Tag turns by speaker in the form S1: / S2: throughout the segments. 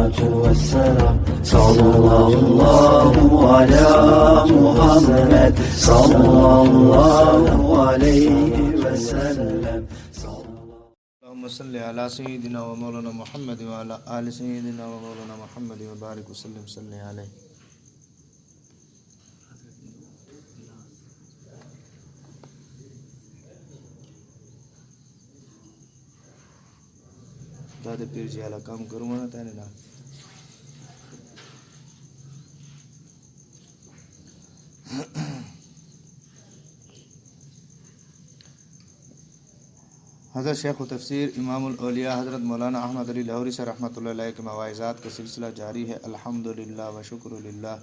S1: الصلاة والسلام صلى الله على محمد صلى الله عليه وسلم.
S2: اللهم صل على سيدنا ومولانا محمد وعلى آل سيدنا ومولانا محمد وبارك وسلم صلی علیہ. دادا پیر جی والا کام کروں گا نا تیرے نام. حضرت شیخ و تفسیر امام الاولیاء حضرت مولانا احمد علی لاہوری سے رحمۃ اللہ علیہ کے مواعظات کا سلسلہ جاری ہے. الحمدللہ و شکر للہ.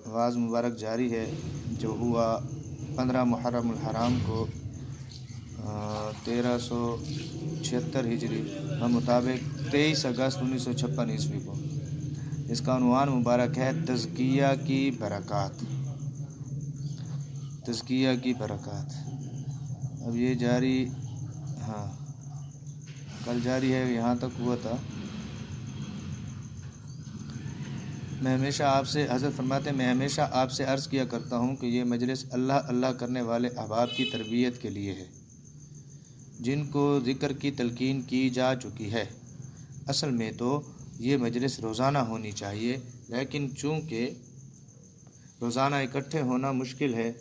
S2: واعظ مبارک جاری ہے جو ہوا 15 محرم الحرام کو 1376 ہجری و مطابق 23 اگست 1956 عیسوی کو. اس کا عنوان مبارک ہے تزکیہ کی برکات. تزکیہ کی برکات. اب یہ جاری کل جاری ہے، یہاں تک ہوا تھا. میں ہمیشہ آپ سے، حضرت فرماتے ہیں، میں ہمیشہ آپ سے عرض کیا کرتا ہوں کہ یہ مجلس اللہ اللہ کرنے والے احباب کی تربیت کے لیے ہے جن کو ذکر کی تلقین کی جا چکی ہے. اصل میں تو یہ مجلس روزانہ ہونی چاہیے، لیکن چونکہ روزانہ اکٹھے ہونا مشکل ہے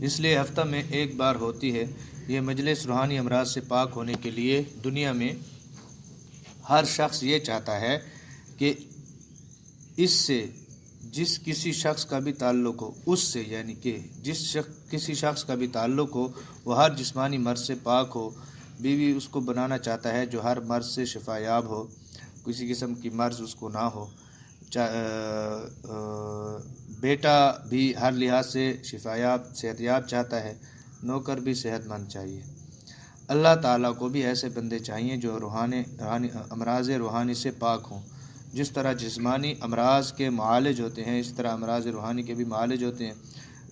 S2: اس لیے ہفتہ میں ایک بار ہوتی ہے. یہ مجلس روحانی امراض سے پاک ہونے کے لیے دنیا میں ہر شخص یہ چاہتا ہے کہ اس سے جس کسی شخص کا بھی تعلق ہو، اس سے یعنی کہ کسی شخص کا بھی تعلق ہو وہ ہر جسمانی مرض سے پاک ہو. بیوی اس کو بنانا چاہتا ہے جو ہر مرض سے شفا یاب ہو، کسی قسم کی مرض اس کو نہ ہو. بیٹا بھی ہر لحاظ سے صحت یاب چاہتا ہے. نوکر بھی صحت مند چاہیے. اللہ تعالیٰ کو بھی ایسے بندے چاہیے جو امراض روحانی سے پاک ہوں. جس طرح جسمانی امراض کے معالج ہوتے ہیں، اس طرح امراض روحانی کے بھی معالج ہوتے ہیں.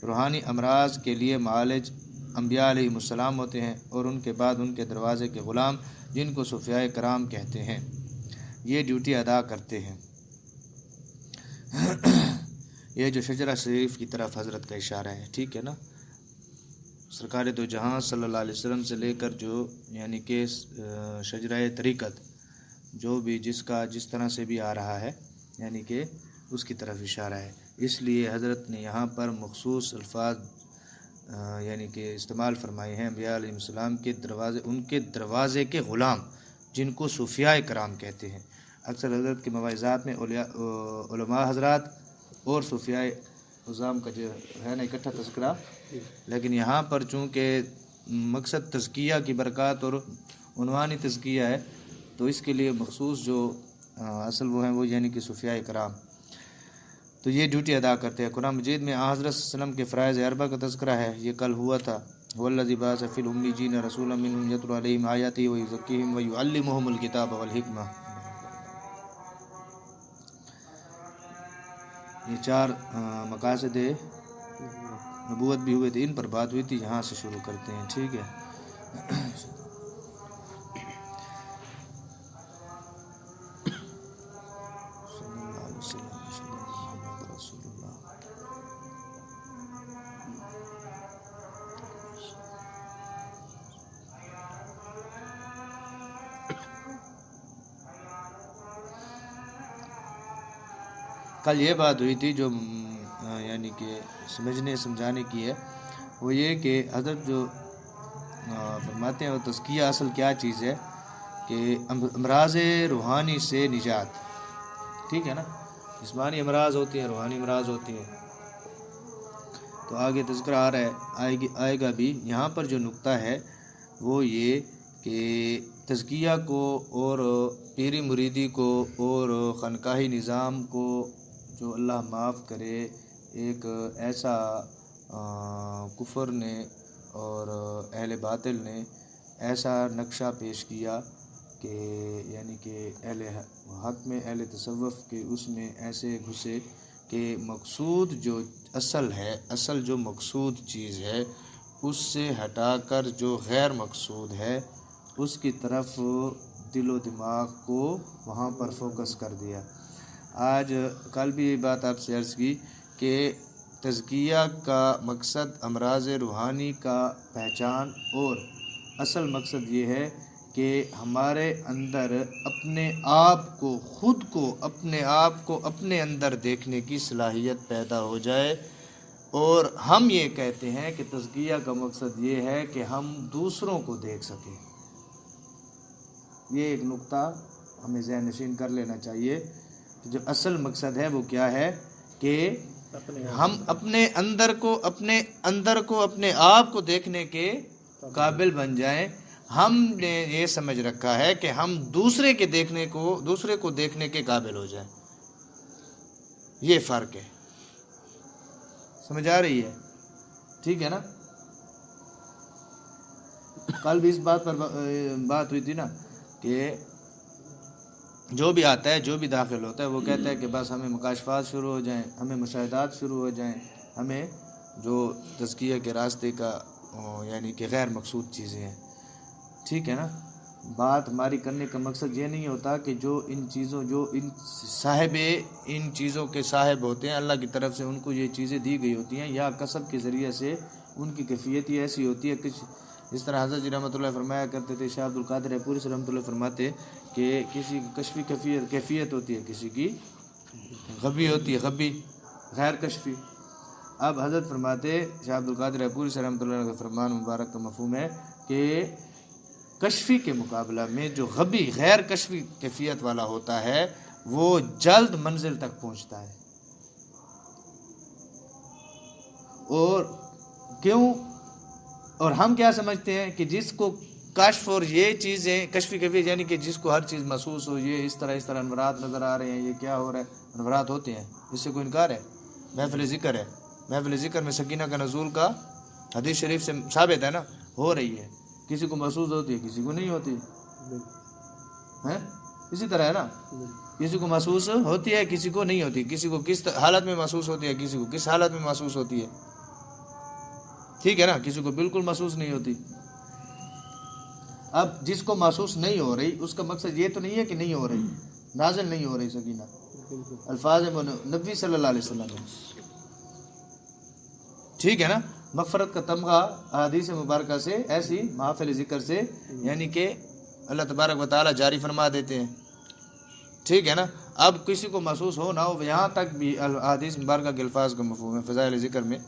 S2: روحانی امراض کے لیے معالج انبیاء علیہ السلام ہوتے ہیں، اور ان کے بعد ان کے دروازے کے غلام جن کو صوفیاء کرام کہتے ہیں یہ ڈیوٹی ادا کرتے ہیں. یہ جو شجرہ شریف کی طرف حضرت کا اشارہ ہے، ٹھیک ہے نا. سرکار دو جہاں صلی اللہ علیہ وسلم سے لے کر جو یعنی کہ شجرہ طریقت جو بھی جس طرح سے بھی آ رہا ہے، یعنی کہ اس کی طرف اشارہ ہے. اس لیے حضرت نے یہاں پر مخصوص الفاظ یعنی کہ استعمال فرمائے ہیں. انبیاء علیہ السلام کے دروازے، ان کے دروازے کے غلام جن کو صوفیاء کرام کہتے ہیں. اکثر حضرت کے مواعظات میں علماء حضرات اور صوفیاء عظام کا جو ہے نا اکٹھا تذکرہ، لیکن یہاں پر چونکہ مقصد تزکیہ کی برکات اور عنوانی تزکیہ ہے تو اس کے لیے مخصوص جو اصل وہ ہیں وہ یعنی کہ صوفیاء کرام تو یہ ڈیوٹی ادا کرتے ہیں. قرآن مجید میں حضرت صلی اللہ علیہ وسلم کے فرائض اربع کا تذکرہ ہے. یہ کل ہوا تھا. والذی بعث فی الامیین رسولا منہم یتلو علیہم آیاتہ ویزکیہم ویعلمہم الکتاب والحکمہ. یہ 4 مقاصد نبوت بھی ہوئے تھے، ان پر بات ہوئی تھی. یہاں سے شروع کرتے ہیں، ٹھیک ہے. کل یہ بات ہوئی تھی جو یعنی کہ سمجھانے کی ہے، وہ یہ کہ حضرت جو فرماتے ہیں وہ تزکیہ اصل کیا چیز ہے کہ امراض روحانی سے نجات. ٹھیک ہے نا. جسمانی امراض ہوتی ہیں، روحانی امراض ہوتی ہیں. تو آگے تذکرہ آ رہا ہے، آئے گا بھی. یہاں پر جو نقطہ ہے وہ یہ کہ تزکیہ کو اور پیری مریدی کو اور خانقاہی نظام کو جو اللہ معاف کرے ایک ایسا کفر نے اور اہل باطل نے ایسا نقشہ پیش کیا کہ یعنی کہ اہل حق میں اہل تصوف کے اس میں ایسے گھسے کہ مقصود جو اصل جو مقصود چیز ہے اس سے ہٹا کر جو غیر مقصود ہے اس کی طرف دل و دماغ کو وہاں پر فوکس کر دیا۔ آج کل بھی یہ بات آپ سے عرض کی کہ تزکیہ کا مقصد امراض روحانی کا پہچان اور اصل مقصد یہ ہے کہ ہمارے اندر اپنے آپ کو اپنے اندر دیکھنے کی صلاحیت پیدا ہو جائے، اور ہم یہ کہتے ہیں کہ تزکیہ کا مقصد یہ ہے کہ ہم دوسروں کو دیکھ سکیں۔ یہ ایک نقطہ ہمیں ذہن نشین کر لینا چاہیے کہ جو اصل مقصد ہے وہ کیا ہے کہ ہم اپنے اندر کو اپنے آپ کو دیکھنے کے قابل بن جائیں۔ ہم نے یہ سمجھ رکھا ہے کہ ہم دوسرے کو دیکھنے کے قابل ہو جائیں۔ یہ فرق ہے، سمجھ آ رہی ہے؟ ٹھیک ہے نا؟ کل بھی اس بات پر بات ہوئی تھی نا کہ جو بھی آتا ہے، جو بھی داخل ہوتا ہے، وہ کہتا ہے کہ بس ہمیں مکاشفات شروع ہو جائیں، ہمیں مشاہدات شروع ہو جائیں، ہمیں جو تزکیہ کے راستے کا یعنی کہ غیر مقصود چیزیں ہیں۔ ٹھیک ہے نا؟ بات ہماری کرنے کا مقصد یہ نہیں ہوتا کہ جو ان چیزوں کے صاحب ہوتے ہیں، اللہ کی طرف سے ان کو یہ چیزیں دی گئی ہوتی ہیں یا کسب کے ذریعے سے ان کی کیفیت ہی ایسی ہوتی ہے کہ جس طرح حضرت جی رحمۃ اللہ فرمایا کرتے تھے، شاہ عبد القادر پوری سے رحمۃ اللہ فرماتے کہ کسی کی کشفی کیفیت ہوتی ہے، کسی کی غبی ہوتی ہے، غبی غیر کشفی۔ اب حضرت فرماتے شاہ عبد القادر پوری سے رحمۃ اللہ کا فرمان مبارک کا مفہوم ہے کہ کشفی کے مقابلہ میں جو غبی غیر کشفی کیفیت والا ہوتا ہے وہ جلد منزل تک پہنچتا ہے۔ اور کیوں؟ اور ہم کیا سمجھتے ہیں کہ جس کو کشف اور یہ چیزیں کشفی کیفیت یعنی کہ جس کو ہر چیز محسوس ہو، یہ اس طرح انورات نظر آ رہے ہیں، یہ کیا ہو رہا ہے، انورات ہوتے ہیں، اس سے کوئی انکار ہے؟ محفل ذکر ہے، محفل ذکر میں سکینہ کا نزول کا حدیث شریف سے ثابت ہے نا، ہو رہی ہے، کسی کو محسوس ہوتی ہے، کسی کو نہیں ہوتی ہے، اسی طرح ہے نا، کسی کو محسوس ہوتی ہے، کسی کو نہیں ہوتی، کسی کو کس حالت میں محسوس ہوتی ہے، کسی کو کس حالت میں محسوس ہوتی ہے، ٹھیک ہے نا، کسی کو بالکل محسوس نہیں ہوتی۔ اب جس کو محسوس نہیں ہو رہی اس کا مقصد یہ تو نہیں ہے کہ نہیں ہو رہی، نازل نہیں ہو رہی سکینہ، الفاظ نبی صلی اللہ علیہ وسلم، ٹھیک ہے نا، مغفرت کا تمغہ احادیث مبارکہ سے، ایسی محافل ذکر سے یعنی کہ اللہ تبارک و تعالیٰ جاری فرما دیتے ہیں، ٹھیک ہے نا۔ اب کسی کو محسوس ہو نہ ہو، یہاں تک بھی احادیث مبارکہ کے الفاظ کا مفہوم ہے فضائل ذکر میں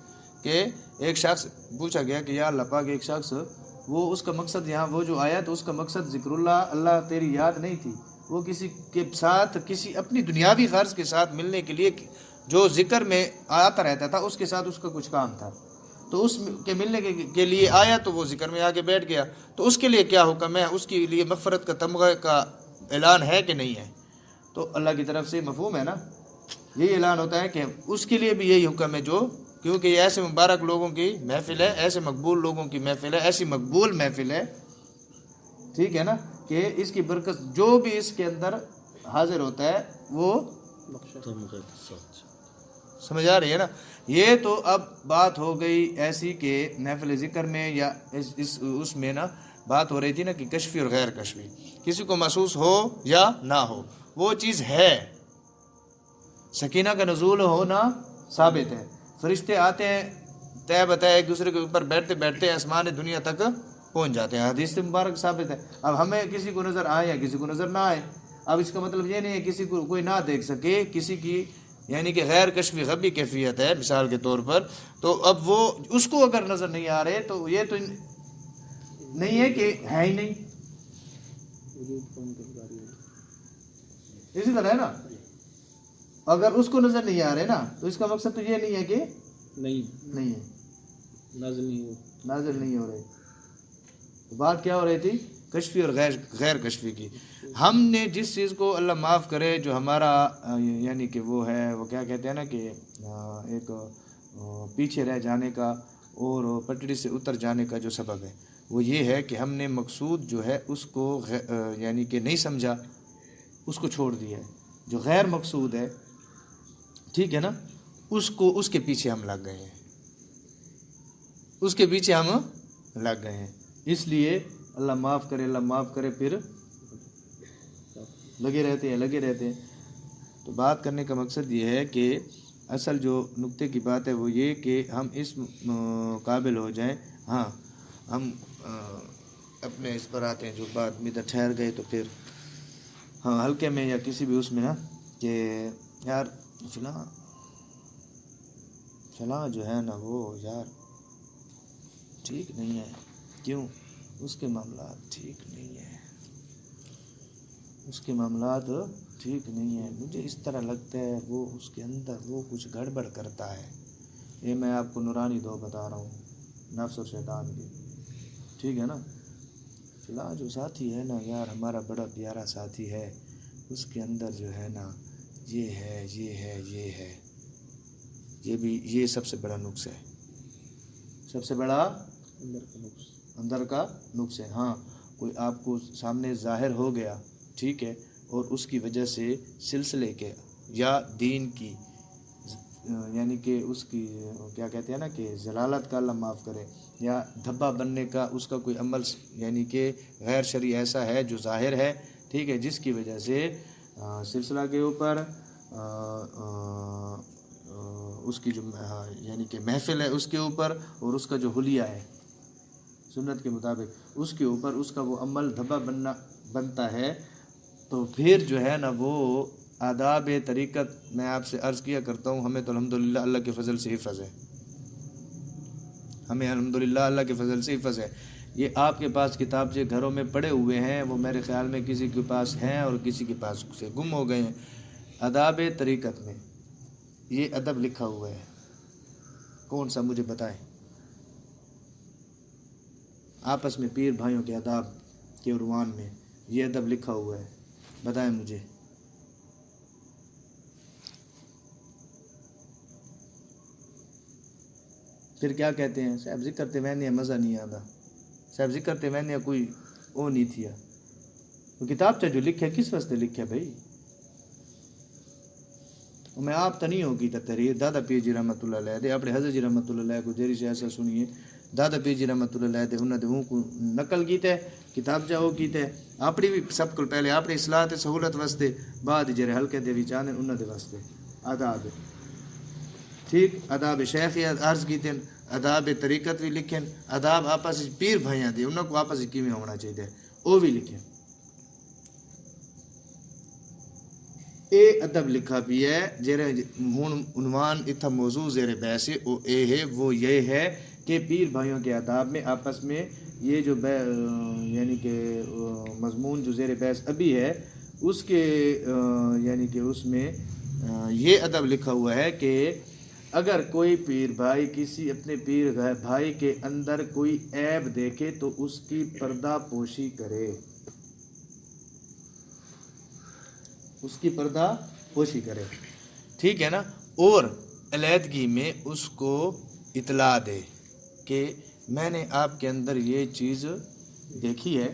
S2: کہ ایک شخص پوچھا گیا کہ یا اللہ پاک، ایک شخص وہ اس کا مقصد یہاں وہ جو آیا تو اس کا مقصد ذکر اللہ تیری یاد نہیں تھی، وہ کسی کے ساتھ کسی اپنی دنیاوی غرض کے ساتھ ملنے کے لیے جو ذکر میں آتا رہتا تھا اس کے ساتھ اس کا کچھ کام تھا، تو اس کے ملنے کے لیے آیا تو وہ ذکر میں آ کے بیٹھ گیا، تو اس کے لیے کیا حکم ہے؟ اس کے لیے مغفرت کا تمغہ کا اعلان ہے کہ نہیں ہے؟ تو اللہ کی طرف سے مفہوم ہے نا، یہی اعلان ہوتا ہے کہ اس کے لیے بھی یہی حکم ہے، جو کیونکہ یہ ایسے مبارک لوگوں کی محفل ہے، ایسے مقبول لوگوں کی محفل ہے، ایسی مقبول محفل ہے، ٹھیک ہے نا، کہ اس کی برکت جو بھی اس کے اندر حاضر ہوتا ہے وہ سمجھ آ رہی ہے نا۔ یہ تو اب بات ہو گئی ایسی کہ محفل ذکر میں یا اس میں نا بات ہو رہی تھی نا کہ کشفی اور غیر کشفی، کسی کو محسوس ہو یا نہ ہو وہ چیز ہے، سکینہ کا نزول ہونا ثابت ہے، فرشتے آتے ہیں طے بتائے ایک دوسرے کے اوپر بیٹھتے بیٹھتے آسمان دنیا تک پہنچ جاتے ہیں، حدیث مبارک ثابت ہے۔ اب ہمیں کسی کو نظر آئے یا کسی کو نظر نہ آئے، اب اس کا مطلب یہ نہیں ہے کسی کو کوئی نہ دیکھ سکے، کسی کی یعنی کہ غیر کشفی غبی کیفیت ہے مثال کے طور پر، تو اب وہ اس کو اگر نظر نہیں آ رہے تو یہ تو نہیں ہے کہ ہے ہی نہیں، اسی طرح ہے نا، اگر اس کو نظر نہیں آ رہے نا تو اس کا مقصد تو یہ نہیں ہے کہ نہیں ہے، نازل نہیں ہو رہے۔ بات کیا ہو رہی تھی؟ کشفی اور غیر کشفی کی۔ ہم نے جس چیز کو اللہ معاف کرے جو ہمارا یعنی کہ وہ ہے، وہ کیا کہتے ہیں نا کہ ایک پیچھے رہ جانے کا اور پٹڑی سے اتر جانے کا جو سبب ہے وہ یہ ہے کہ ہم نے مقصود جو ہے اس کو یعنی کہ نہیں سمجھا، اس کو چھوڑ دیا ہے. جو غیر مقصود ہے، ٹھیک ہے نا، اس کے پیچھے ہم لگ گئے ہیں، اس کے پیچھے ہم لگ گئے ہیں. اس لیے اللہ معاف کرے، پھر لگے رہتے ہیں. تو بات کرنے کا مقصد یہ ہے کہ اصل جو نقطے کی بات ہے وہ یہ کہ ہم اس قابل ہو جائیں. ہاں ہم اپنے اس پر آتے ہیں جو بات میں ٹھہر گئے تو پھر ہاں ہلکے میں یا کسی بھی اس میں نا کہ یار فلاں جو ہے نا وہ یار ٹھیک نہیں ہے. کیوں؟ اس کے معاملات ٹھیک نہیں ہیں، مجھے اس طرح لگتا ہے وہ اس کے اندر وہ کچھ گڑبڑ کرتا ہے. یہ میں آپ کو نورانی دو بتا رہا ہوں، نفس و شیطان کی، ٹھیک ہے نا. فلاں جو ساتھی ہے نا یار، ہمارا بڑا پیارا ساتھی ہے، اس کے اندر جو ہے نا یہ ہے، یہ سب سے بڑا نقص ہے، سب سے بڑا اندر کا نقص ہے. ہاں کوئی آپ کو سامنے ظاہر ہو گیا، ٹھیک ہے، اور اس کی وجہ سے سلسلے کے یا دین کی یعنی کہ اس کی کیا کہتے ہیں نا کہ ضلالت کا اللہ معاف کرے، یا دھبا بننے کا اس کا کوئی عمل یعنی کہ غیر شرعی ایسا ہے جو ظاہر ہے، ٹھیک ہے، جس کی وجہ سے سلسلہ کے اوپر اس کی جو یعنی کہ محفل ہے اس کے اوپر، اور اس کا جو حلیہ ہے سنت کے مطابق اس کے اوپر اس کا وہ عمل دھبا بنتا ہے. تو پھر جو ہے نا وہ آداب طریقت میں آپ سے عرض کیا کرتا ہوں، ہمیں تو الحمدللہ اللہ کے فضل سے حفظ ہے. یہ آپ کے پاس کتابچے گھروں میں پڑے ہوئے ہیں، وہ میرے خیال میں کسی کے پاس ہیں اور کسی کے پاس سے گم ہو گئے ہیں. آداب طریقت میں یہ ادب لکھا ہوا ہے، کون سا مجھے بتائیں؟ آپس میں پیر بھائیوں کے آداب کے عنوان میں یہ ادب لکھا ہوا ہے، بتائیں مجھے. پھر کیا کہتے ہیں؟ صاحب ذکر تے وہنیا مزہ نہیں آتا، صاحب ذکر تے وہنیا کوئی وہ نہیں تھیا. وہ کتاب جو لکھے کس واسطے لکھے بھائی؟ میں آپ تو نہیں ہوگی تحریر دادا پیر جی رحمت اللہ علیہ دے اپنے حضرت جی رحمت اللہ علیہ کو جری سے ایسا سنیے، دادا پیر جی رحمت اللہ علیہ دے انہوں نے کو نقل کیتے کتاب جا وہ کیتے اپنی بھی سب کو پہلے اپنی اصلاح تے سہولت واسطے، بعد جڑے ہلکے دے وچ آنے انہاں دے واسطے آداب، ٹھیک، آداب شیخ عرض کیتے، آداب طریقت بھی لکھیں، آداب آپس پیر بھائیاں دے انہاں کو آپس کیویں ہونا چاہیے وہ بھی لکھیں. اے ادب لکھا بھی ہے جیرے ہن عنوان اتھا موضوع زیر بحث او اے ہے، وہ یہ ہے کہ پیر بھائیوں کے آداب میں آپس میں یہ جو یعنی کہ مضمون جو زیر بحث ابھی ہے اس کے یعنی کہ اس میں یہ ادب لکھا ہوا ہے کہ اگر کوئی پیر بھائی کسی اپنے پیر بھائی کے اندر کوئی عیب دیکھے تو اس کی پردہ پوشی کرے، اس کی پردہ پوشی کرے، ٹھیک ہے نا، اور علیحدگی میں اس کو اطلاع دے کہ میں نے آپ کے اندر یہ چیز دیکھی ہے،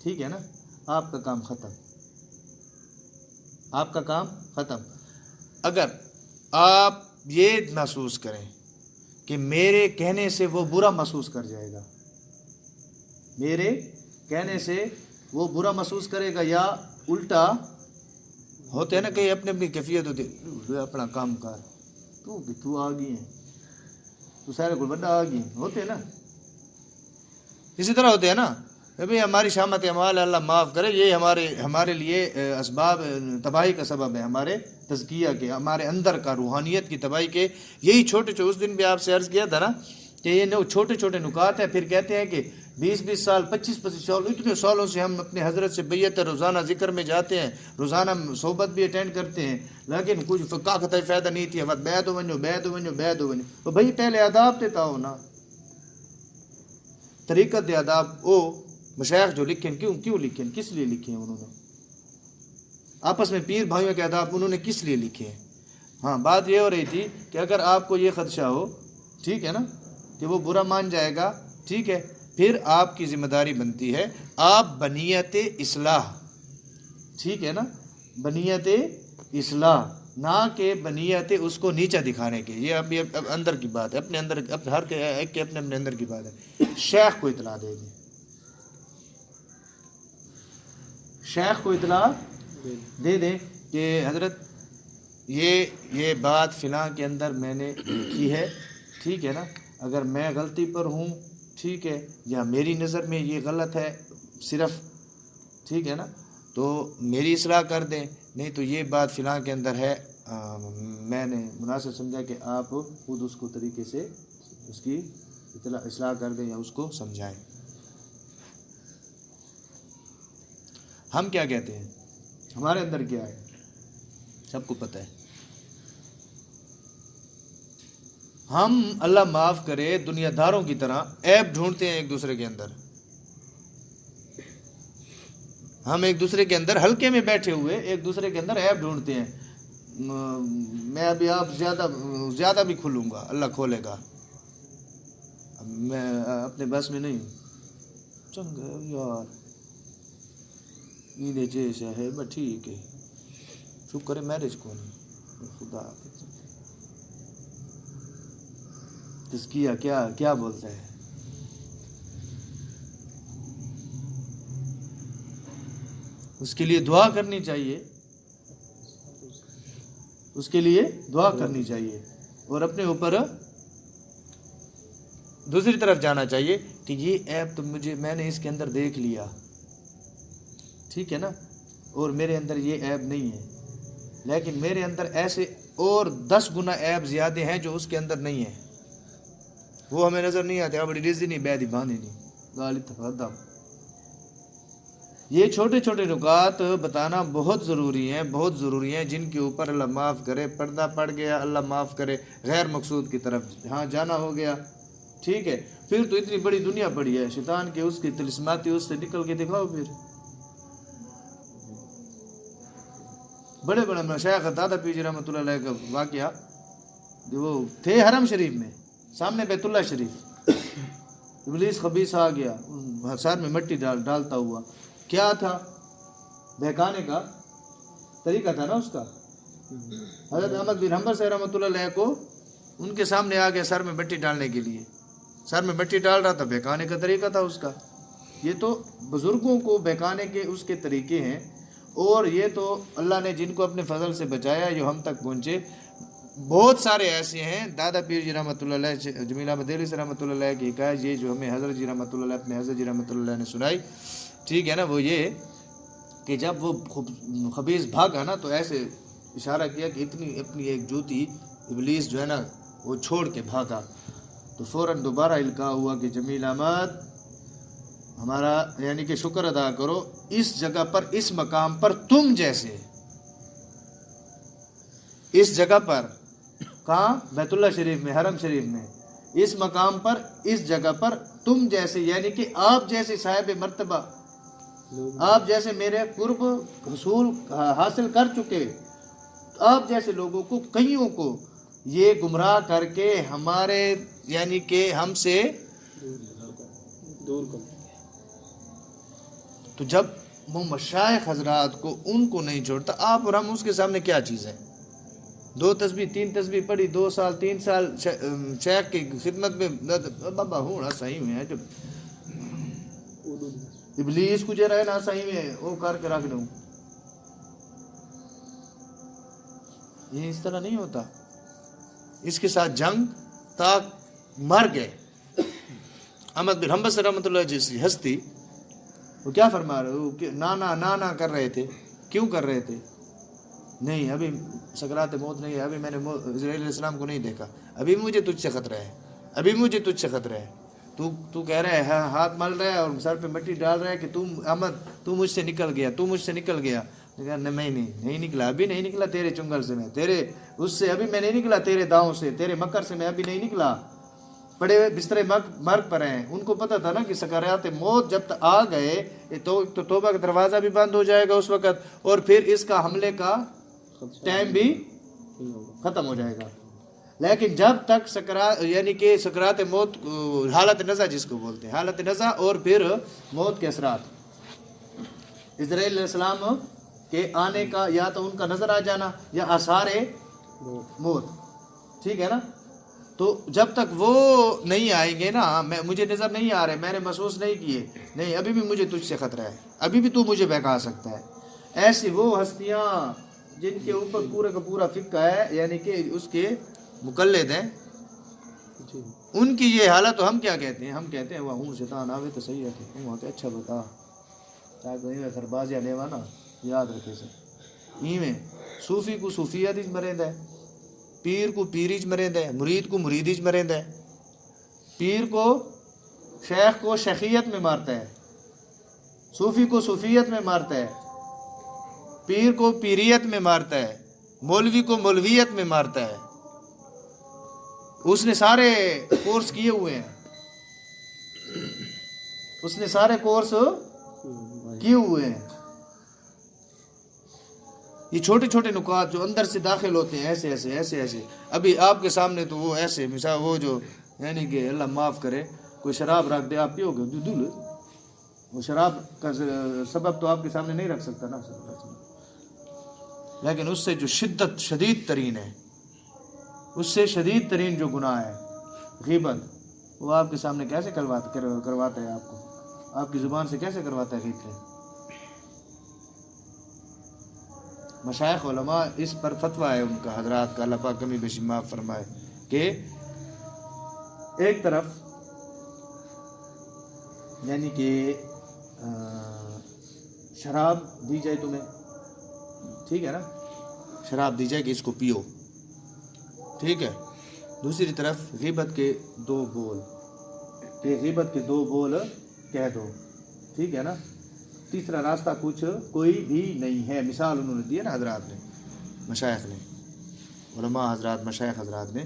S2: ٹھیک ہے نا، آپ کا کام ختم، آپ کا کام ختم. اگر آپ یہ محسوس کریں کہ میرے کہنے سے وہ برا محسوس کر جائے گا، میرے کہنے سے وہ برا محسوس کرے گا، یا الٹا ہوتے ہیں نا کہ اپنی اپنی کیفیت ہوتی ہے، اپنا کام کر تو آ گئی ہے، تو سارے کو بڑا آ گئی ہوتے ہیں نا، اسی طرح ہوتے ہیں نا. ابھی ہماری شامت اعمال اللہ معاف کرے، یہ ہمارے لیے اسباب تباہی کا سبب ہے، ہمارے تزکیہ کے، ہمارے اندر کا روحانیت کی تباہی کے. یہی چھوٹے اس دن بھی آپ سے عرض کیا تھا نا کہ یہ چھوٹے نکات ہیں. پھر کہتے ہیں کہ 20 سال 25 سال اتنے سالوں سے ہم اپنے حضرت سے بیعت روزانہ ذکر میں جاتے ہیں، روزانہ صحبت بھی اٹینڈ کرتے ہیں، لیکن کچھ فقہ کا فائدہ نہیں تھی. بیعت ونجو تو بھائی پہلے آداب تے تھا نا، طریقت دے آداب او مشائخ جو لکھیں کیوں لکھیں، کس لیے لکھیں انہوں نے؟ آپس میں پیر بھائیوں کے آداب انہوں نے کس لیے لکھے ہیں؟ ہاں بات یہ ہو رہی تھی کہ اگر آپ کو یہ خدشہ ہو، ٹھیک ہے نا، کہ وہ برا مان جائے گا، ٹھیک ہے، پھر آپ کی ذمہ داری بنتی ہے آپ بنیت اصلاح، ٹھیک ہے نا، بنیت اصلاح، نہ کہ بنیت اس کو نیچا دکھانے کے. یہ اب اندر کی بات ہے، اپنے اندر، ہر ایک کے اپنے اپنے اندر کی بات ہے. شیخ کو اطلاع دے دیں، شیخ کو اطلاع دے دیں کہ حضرت یہ بات فلاں کے اندر میں نے لکھی ہے، ٹھیک ہے نا، اگر میں غلطی پر ہوں، ٹھیک ہے، یا میری نظر میں یہ غلط ہے صرف، ٹھیک ہے نا، تو میری اصلاح کر دیں، نہیں تو یہ بات فلاں کے اندر ہے، میں نے مناسب سمجھا کہ آپ خود اس کو طریقے سے اس کی اصلاح کر دیں یا اس کو سمجھائیں. ہم کیا کہتے ہیں، ہمارے اندر کیا ہے، سب کو پتہ ہے. ہم اللہ معاف کرے دنیا داروں کی طرح عیب ڈھونڈتے ہیں ایک دوسرے کے اندر. ہم ایک دوسرے کے اندر ہلکے میں بیٹھے ہوئے ایک دوسرے کے اندر عیب ڈھونڈتے ہیں. میں ابھی آپ زیادہ بھی کھلوں گا، اللہ کھولے گا، میں اپنے بس میں نہیں ہوں. چنگا یار یہ جیسا ہے بس ٹھیک ہے، شکر ہے میرج کو نہیں، خدا تزکیہ کیا بولتا ہے. اس کے لیے دعا کرنی چاہیے، اس کے لیے دعا کرنی چاہیے، اور اپنے اوپر دوسری طرف جانا چاہیے کہ یہ عیب تو میں نے اس کے اندر دیکھ لیا، ٹھیک ہے نا، اور میرے اندر یہ عیب نہیں ہے، لیکن میرے اندر ایسے اور 10 گنا عیب زیادہ ہیں جو اس کے اندر نہیں ہیں، وہ ہمیں نظر نہیں آتے. بڑی ریزی نہیں بیدی باندھی نہیں گالی تفادم. یہ چھوٹے چھوٹے نکات بتانا بہت ضروری ہیں، بہت ضروری ہیں، جن کے اوپر اللہ معاف کرے پردہ پڑ گیا، اللہ معاف کرے غیر مقصود کی طرف ہاں جانا ہو گیا، ٹھیک ہے. پھر تو اتنی بڑی دنیا پڑی ہے، شیطان کے اس کی طلسماتی اس سے نکل کے دکھاؤ. پھر بڑے بڑے مشائخ دادا پیر جی رحمۃ اللہ علیہ کا واقعہ، وہ تھے حرم شریف میں سامنے بیت اللہ شریف، ابلیس خبیث آ گیا سر میں مٹی ڈالتا ہوا. کیا تھا، بہکانے کا طریقہ تھا نا اس کا. حضرت احمد بن حنبل سے رحمۃ اللہ علیہ کو ان کے سامنے آ گیا سر میں مٹی ڈالنے کے لیے، سر میں مٹی ڈال رہا تھا، بہکانے کا طریقہ تھا اس کا. یہ تو بزرگوں کو بہکانے کے اس کے طریقے ہیں، اور یہ تو اللہ نے جن کو اپنے فضل سے بچایا جو ہم تک پہنچے. بہت سارے ایسے ہیں. دادا پیر جی رحمۃ اللہ علیہ، جمیل احمد دہلوی سے رحمۃ اللہ علیہ کی حکایت یہ جو ہمیں حضرت جی رحمۃ اللہ علیہ اپنے حضرت جی رحمۃ اللہ علیہ نے سنائی، ٹھیک ہے نا، وہ یہ کہ جب وہ خبیث بھاگا نا تو ایسے اشارہ کیا کہ اتنی اپنی ایک جوتی ابلیس جو ہے نا وہ چھوڑ کے بھاگا. تو فوراً دوبارہ القاء ہوا کہ جمیل احمد ہمارا یعنی کہ شکر ادا کرو، اس جگہ پر اس مقام پر تم جیسے، اس جگہ پر، کہاں، بیت اللہ شریف میں، حرم شریف میں، اس مقام پر اس جگہ پر تم جیسے، یعنی کہ آپ جیسے صاحب مرتبہ، آپ جیسے میرے قرب حصول حاصل کر چکے، آپ جیسے لوگوں کو، کئیوں کو یہ گمراہ کر کے ہمارے یعنی کہ ہم سے دور کر. تو جب وہ مشائخ حضرات کو ان کو نہیں چھوڑتا، آپ اور ہم اس کے سامنے کیا چیز ہے. 2 تسبیح 3 تسبیح پڑھی، 2 سال 3 سال شیخ کی خدمت میں بابا ہوں صحیح میں ہے، جب ابلیس کو جرا ہے نا صحیح میں وہ کر کے رکھ دوں. یہ اس طرح نہیں ہوتا. اس کے ساتھ جنگ تاک مر گئے. احمد بن حنبل سے رحمۃ اللہ جیسی ہستی، وہ کیا فرما رہے، وہ نانا کر رہے تھے. کیوں کر رہے تھے؟ نہیں ابھی سکرات موت نہیں ہے، ابھی میں نے اسرائیل علیہ السلام کو نہیں دیکھا، ابھی مجھے تجھ سے خطرہ ہے، ابھی مجھے تجھ سے خطرہ ہے. تو کہہ رہا ہے، ہاتھ مل رہا ہے اور سر پہ مٹی ڈال رہا ہے کہ تم احمد تو مجھ سے نکل گیا، تو مجھ سے نکل گیا. نہیں نکلا، ابھی نہیں نکلا تیرے چنگل سے، میں تیرے اس سے ابھی میں نہیں نکلا، تیرے داؤں سے، تیرے مکر سے میں ابھی نہیں نکلا. پڑے ہوئے بستر مرگ پر ہیں. ان کو پتہ تھا نا کہ سکرات موت جب تک آ گئے تو توبہ کا دروازہ بھی بند ہو جائے گا اس وقت، اور پھر اس کا حملے کا ٹائم بھی ختم ہو جائے گا. لیکن جب تک سکرات یعنی کہ سکرات موت حالت نزع جس کو بولتے ہیں، حالت نزع اور پھر موت کے اثرات، اسرائیل علیہ السلام کے آنے کا یا تو ان کا نظر آ جانا یا آثار موت، ٹھیک ہے نا. تو جب تک وہ نہیں آئیں گے نا، مجھے نظر نہیں آ رہے، میں نے محسوس نہیں کیے، نہیں ابھی بھی مجھے تجھ سے خطرہ ہے، ابھی بھی تو مجھے بہکا سکتا ہے. ایسی وہ ہستیاں جن کے اوپر پورے کا پورا فقہ ہے، یعنی کہ اس کے مقلد ہیں، ان کی یہ حالت. تو ہم کیا کہتے ہیں؟ ہم کہتے ہیں وہ ہوں شیطان آوے تو صحیح رکھے، وہاں کہ اچھا بتا تاکہ خربازیاں لیوا نا یاد رکھے سے. میں صوفی کو صوفیت ہی مرند ہے، پیر کو پیریج مرند ہے، مرید کو مریدیج مرند ہے. پیر کو شیخ کو شیخیت میں مارتا ہے، صوفی کو صوفیت میں مارتا ہے، پیر کو پیریت میں مارتا ہے، مولوی کو مولویت میں مارتا ہے. اس نے سارے کورس کیے ہوئے ہیں، اس نے سارے کورس کیے ہوئے ہیں. یہ چھوٹے چھوٹے نکات جو اندر سے داخل ہوتے ہیں، ایسے ایسے ایسے ایسے. ابھی آپ کے سامنے تو وہ ایسے مثال وہ جو یعنی کہ اللہ معاف کرے کوئی شراب رکھ دے، آپ پیو گے دل، وہ شراب کا سبب تو آپ کے سامنے نہیں رکھ سکتا نا، لیکن اس سے جو شدت شدید ترین ہے، اس سے شدید ترین جو گناہ ہے غیبت، وہ آپ کے سامنے کیسے کرواتا ہے، آپ کو آپ کی زبان سے کیسے کرواتا ہے غیبت. مشائخ علماء اس پر فتویٰ ہے ان کا، حضرات کا، اللہ پاک کمی بیشی معاف فرمائے، کہ ایک طرف یعنی کہ شراب دی جائے تمہیں، ٹھیک ہے نا، شراب دی جائے کہ اس کو پیو، ٹھیک ہے. دوسری طرف غیبت کے 2 بول، کہ غیبت کے 2 بول کہہ دو، ٹھیک ہے نا. تیسرا راستہ کچھ کوئی بھی نہیں ہے. مثال انہوں نے دی ہے نا حضرات نے، مشائخ نے، علماء حضرات، مشائخ حضرات نے.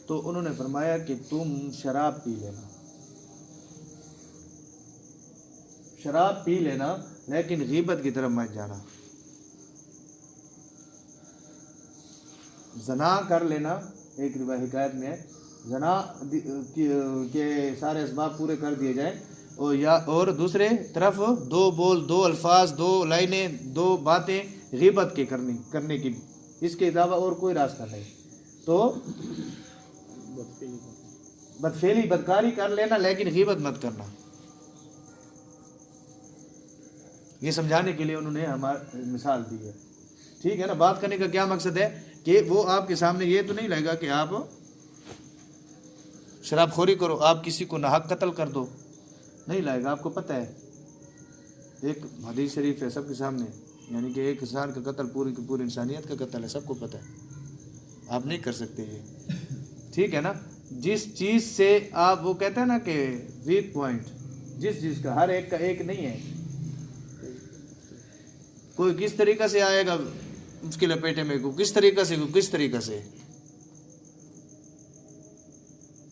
S2: تو انہوں نے فرمایا کہ تم شراب پی لینا، شراب پی لینا، لیکن غیبت کی طرف مت جانا. زنا کر لینا، ایک حکایت میں ہے زنا کے سارے اسباب پورے کر دیے جائیں، اور دوسرے طرف 2 بول، 2 الفاظ، 2 لائنیں، 2 باتیں غیبت کے کرنے کی، اس کے علاوہ اور کوئی راستہ نہیں. تو بدفعلی بدکاری کر لینا، لیکن غیبت مت کرنا. یہ سمجھانے کے لیے انہوں نے ہماری مثال دی ہے، ٹھیک ہے نا. بات کرنے کا کیا مقصد ہے کہ وہ آپ کے سامنے یہ تو نہیں لگے گا کہ آپ شراب خوری کرو، آپ کسی کو ناحق قتل کر دو، نہیں لائے گا. آپ کو پتہ ہے ایک حدیث شریف ہے سب کے سامنے، یعنی کہ ایک انسان کا قتل پوری کی پوری انسانیت کا قتل ہے، سب کو پتہ ہے، آپ نہیں کر سکتے یہ، ٹھیک ہے نا. جس چیز سے آپ، وہ کہتے ہیں نا کہ ویک پوائنٹ، جس چیز کا ہر ایک کا ایک نہیں ہے، کوئی کس طریقہ سے آئے گا اس کے لپیٹے میں، کوئی کس طریقہ سے، کوئی کس طریقہ سے.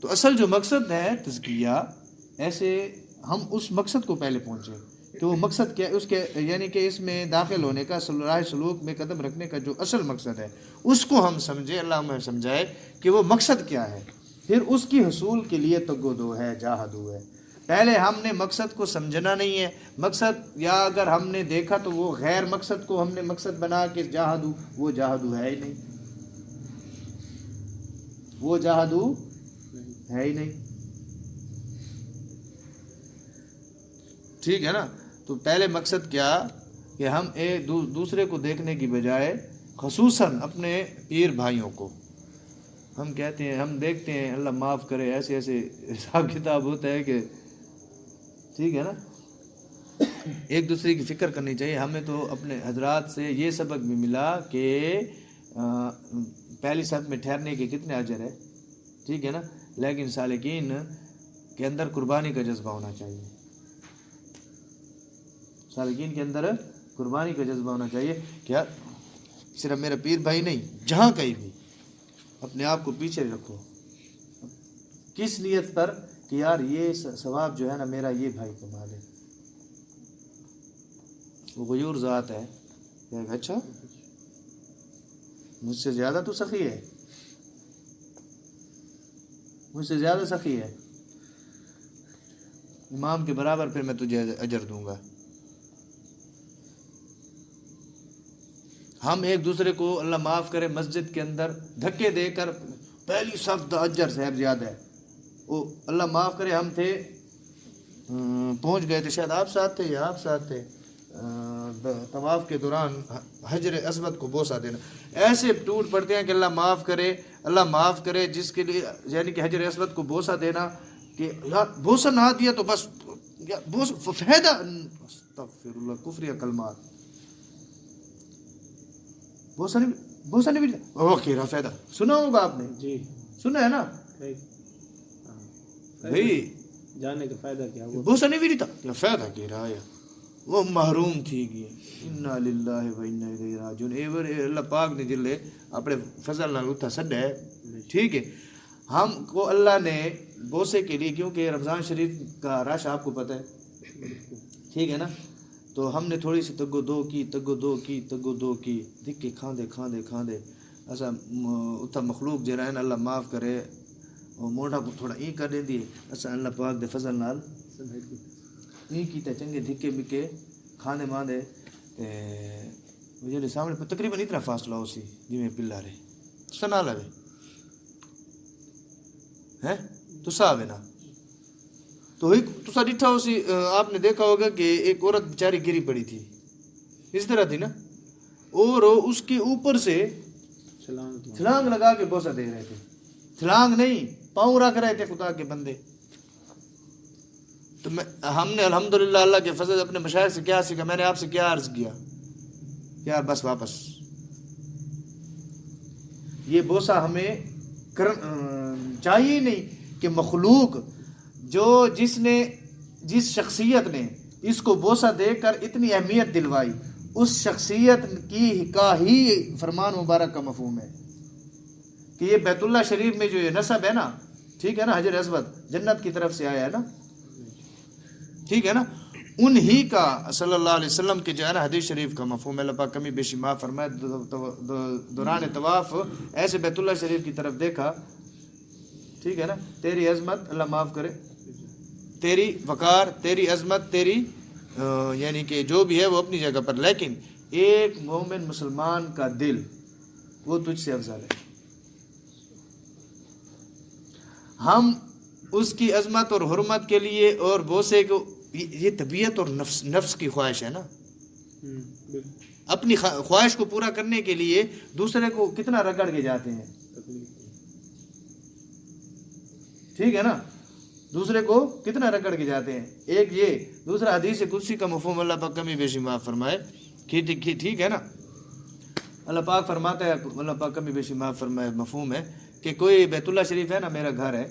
S2: تو اصل جو مقصد ہے تزکیہ، ایسے ہم اس مقصد کو پہلے پہنچے کہ وہ مقصد کیا، اس کے یعنی کہ اس میں داخل ہونے کا، راہ سلوک میں قدم رکھنے کا جو اصل مقصد ہے اس کو ہم سمجھے، اللہ ہمیں سمجھائے کہ وہ مقصد کیا ہے. پھر اس کی حصول کے لیے تگودو ہے، جاہدو ہے. پہلے ہم نے مقصد کو سمجھنا نہیں ہے، مقصد یا اگر ہم نے دیکھا تو وہ غیر مقصد کو ہم نے مقصد بنا کے جاہدو، وہ جاہدو ہے ہی نہیں، وہ جاہدو ہے ہی نہیں، ٹھیک ہے نا. تو پہلے مقصد کیا کہ ہم ایک دوسرے کو دیکھنے کی بجائے، خصوصاً اپنے پیر بھائیوں کو ہم کہتے ہیں، ہم دیکھتے ہیں، اللہ معاف کرے، ایسے ایسے حساب کتاب ہوتا ہے کہ، ٹھیک ہے نا، ایک دوسرے کی فکر کرنی چاہیے. ہمیں تو اپنے حضرات سے یہ سبق بھی ملا کہ پہلی صف میں ٹھہرنے کے کتنے اجر ہے، ٹھیک ہے نا، لیکن سالکین کے اندر قربانی کا جذبہ ہونا چاہیے، سالکین کے اندر قربانی کا جذبہ ہونا چاہیے. کیا صرف میرا پیر بھائی نہیں، جہاں کہیں بھی اپنے آپ کو پیچھے رکھو، کس نیت پر کہ یار یہ ثواب جو ہے نا میرا یہ بھائی کما لے، وہ غیور ذات ہے، اچھا مجھ سے زیادہ تو سخی ہے، مجھ سے زیادہ سخی ہے، امام کے برابر پھر میں تجھے اجر دوں گا. ہم ایک دوسرے کو اللہ معاف کرے مسجد کے اندر دھکے دے کر پہلی صف اجر صاحب زیادہ ہے، وہ اللہ معاف کرے ہم تھے پہنچ گئے تھے، شاید آپ ساتھ تھے یا آپ ساتھ تھے، طواف کے دوران حجر اسود کو بوسہ دینا، ایسے ٹوٹ پڑتے ہیں کہ اللہ معاف کرے، اللہ معاف کرے جس کے لیے یعنی کہ حجر اسود کو بوسہ دینا کہ یار بوسہ نہ دیا تو بس فائدہ، استغفر اللہ، کفر کلمات، بوسہ نہیں بھی اوکے فائدہ سنا ہوگا آپ نے،
S3: جی
S2: سنا ہے نا بھائی،
S3: جانے کا فائدہ کیا وہ
S2: بوسہ نہیں بھی تھا فائدہ کہہ رہا ہے، وہ محروم تھی گئی. انا للہ و انا الیہ راجعون. ایور اللہ پاک نے جلے اپنے فضل نال اتھا سڈا ہے. ٹھیک ہے، ہم کو اللہ نے بوسے کے لیے، کیونکہ رمضان شریف کا رش آپ کو پتہ ہے، ٹھیک ہے نا، تو ہم نے تھوڑی سی تگو دو کی دکھے کھاندے ایسا اتھا مخلوق جرا ہے نا، اللہ معاف کرے موڑا کو تھوڑا این کر دے دی، اسا اللہ پاک دے فضل نال این کیتے چنگے دھکے مکے کھاندے ماندے مجھے سامنے تقریباً اتنا فاصلہ ہو سی جی میں پلا رہے سنا لے ہے تو صاحب ہے نا، تو ایک تسا ڈٹھا ہو سی، آپ نے دیکھا ہوگا کہ ایک عورت بیچاری گری پڑی تھی، اس طرح تھی نا، اور اس کے اوپر سے چھلانگ لگا کے بوسہ دے رہے تھے، چھلانگ نہیں پاؤں رکھ رہے تھے خدا کے بندے. تو ہم نے الحمدللہ اللہ کے فضل اپنے مشاہد سے کیا سیکھا، میں نے آپ سے کیا عرض کیا یار بس واپس یہ بوسہ ہمیں چاہیے نہیں کہ مخلوق جو جس شخصیت نے اس کو بوسہ دے کر اتنی اہمیت دلوائی، اس شخصیت کا ہی فرمان مبارک کا مفہوم ہے کہ یہ بیت اللہ شریف میں جو یہ نسب ہے نا، ٹھیک ہے نا، حجر اسود جنت کی طرف سے آیا ہے نا، ٹھیک ہے نا، انہی کا صلی اللہ علیہ وسلم کے جو ہے نا حدیث شریف کا مفہوم ہے. اللہ پاک کمی بیشی معاف فرمائے، دوران طواف ایسے بیت اللہ شریف کی طرف دیکھا، ٹھیک ہے نا، تیری عظمت اللہ معاف کرے، تیری وقار، تیری عظمت، تیری یعنی کہ جو بھی ہے وہ اپنی جگہ پر، لیکن ایک مومن مسلمان کا دل وہ تجھ سے افضل ہے. ہم اس کی عظمت اور حرمت کے لیے اور بوسے کو، یہ طبیعت اور نفس کی خواہش ہے نا، اپنی خواہش کو پورا کرنے کے لیے دوسرے کو کتنا رگڑ کے جاتے ہیں، ٹھیک ہے نا، دوسرے کو کتنا رگڑ کے جاتے ہیں. ایک یہ، دوسرا حدیث قدسی کا مفہوم اللہ پاک کمی بیشی معاف فرمائے، ٹھیک ہے نا، اللہ پاک فرماتا ہے، اللہ پاک کمی بیشی معاف فرمائے، مفہوم ہے کہ کوئی بیت اللہ شریف ہے نا، میرا گھر ہے،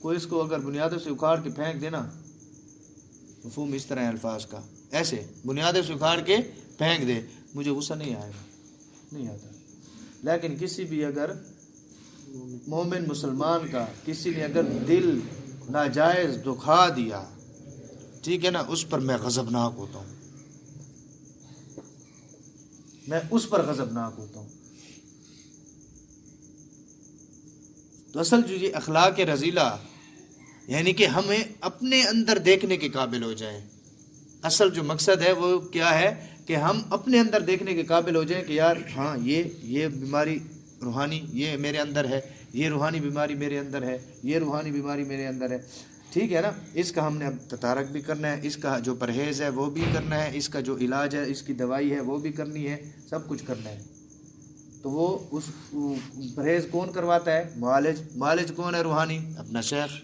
S2: کوئی اس کو اگر بنیادوں سے اکھاڑ کے پھینک دینا، مفہوم اس طرح ہے الفاظ کا، ایسے بنیادوں سے اکھاڑ کے پھینک دے، مجھے غصہ نہیں آئے گا، نہیں آتا. لیکن کسی بھی اگر مومن مسلمان کا کسی نے اگر دل ناجائز دکھا دیا، ٹھیک ہے نا، اس پر میں غضبناک ہوتا ہوں، میں اس پر غضبناک ہوتا ہوں. تو اصل جو یہ اخلاق رذیلہ یعنی کہ ہمیں اپنے اندر دیکھنے کے قابل ہو جائیں، اصل جو مقصد ہے وہ کیا ہے کہ ہم اپنے اندر دیکھنے کے قابل ہو جائیں کہ یار ہاں یہ بیماری روحانی یہ میرے اندر ہے، یہ روحانی بیماری میرے اندر ہے، یہ روحانی بیماری میرے اندر ہے، ٹھیک ہے نا. اس کا ہم نے اب تدارک بھی کرنا ہے، اس کا جو پرہیز ہے وہ بھی کرنا ہے، اس کا جو علاج ہے، اس کی دوائی ہے وہ بھی کرنی ہے، سب کچھ کرنا ہے. تو وہ اس پرہیز کون کرواتا ہے؟ معالج کون ہے؟ روحانی، اپنا شیخ.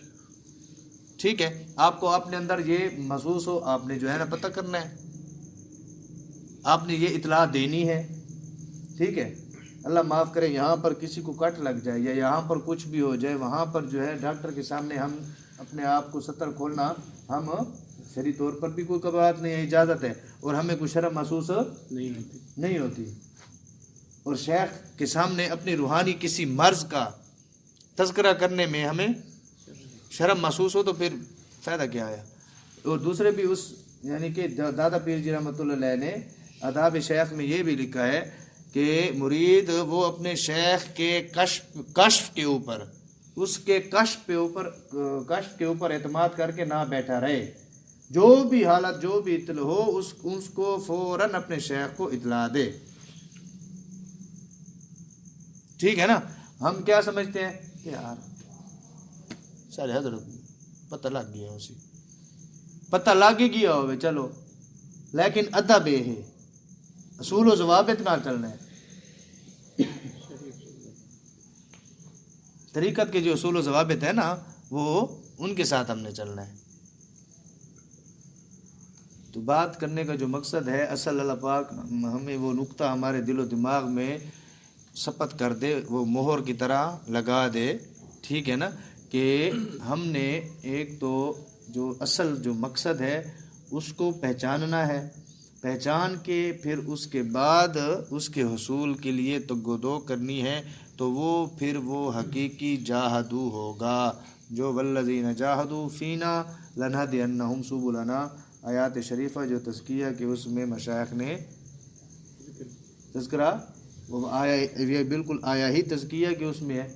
S2: ٹھیک ہے، آپ کو اپنے اندر یہ محسوس ہو، آپ نے جو ہے نا پتہ کرنا ہے، آپ نے یہ اطلاع دینی ہے. ٹھیک ہے، اللہ معاف کرے یہاں پر کسی کو کٹ لگ جائے یا یہاں پر کچھ بھی ہو جائے، وہاں پر جو ہے ڈاکٹر کے سامنے ہم اپنے آپ کو ستر کھولنا، ہم شرعی طور پر بھی کوئی بات نہیں ہے، اجازت ہے، اور ہمیں کوئی شرم محسوس نہیں ہوتی. اور شیخ کے سامنے اپنی روحانی کسی مرض کا تذکرہ کرنے میں ہمیں شرم محسوس ہو تو پھر فائدہ کیا آیا. اور دوسرے بھی اس یعنی کہ دادا پیر جی رحمۃ اللہ علیہ نے آداب شیخ میں یہ بھی لکھا ہے کہ مرید وہ اپنے شیخ کے کشف کے اوپر اس کے کشف کے اوپر اعتماد کر کے نہ بیٹھا رہے، جو بھی حالت جو بھی اطلاع ہو اس کو فوراً اپنے شیخ کو اطلاع دے. ٹھیک ہے نا. ہم کیا سمجھتے ہیں کہ یار سارے حضرت پتہ لگ گیا، اسی پتہ لگ ہی گیا ہوئے چلو، لیکن ادب ہے، اصول و ضوابط نہ چلنا ہے. طریقت کے جو اصول و ضوابط ہیں نا وہ ان کے ساتھ ہم نے چلنا ہے. تو بات کرنے کا جو مقصد ہے اصل اللہ پاک ہمیں وہ نقطہ ہمارے دل و دماغ میں ثبت کر دے، وہ مہر کی طرح لگا دے. ٹھیک ہے نا، کہ ہم نے ایک تو جو اصل جو مقصد ہے اس کو پہچاننا ہے، پہچان کے پھر اس کے بعد اس کے حصول کے لیے تگودو کرنی ہے. تو وہ پھر وہ حقیقی جاہدو ہوگا جو والذین جاہدوا فینا لنہدینہم سبلنا آیات شریفہ جو تزکیہ کہ اس میں مشائخ نے تذکرہ وہ آیا، یہ بالکل آیا ہی تزکیہ کہ اس میں ہے.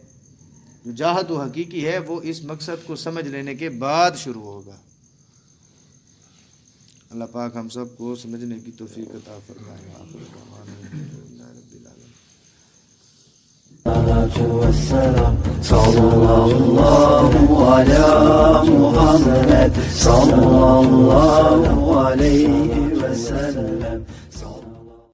S2: جو جاہدو حقیقی ہے وہ اس مقصد کو سمجھ لینے کے بعد شروع ہوگا. اللہ پاک ہم سب کو سمجھنے کی توفیق عطا فرمائے. آخر دعوانا الحمدللہ رب العالمین.
S1: والسلام صلى الله على محمد صلى الله عليه وسلم.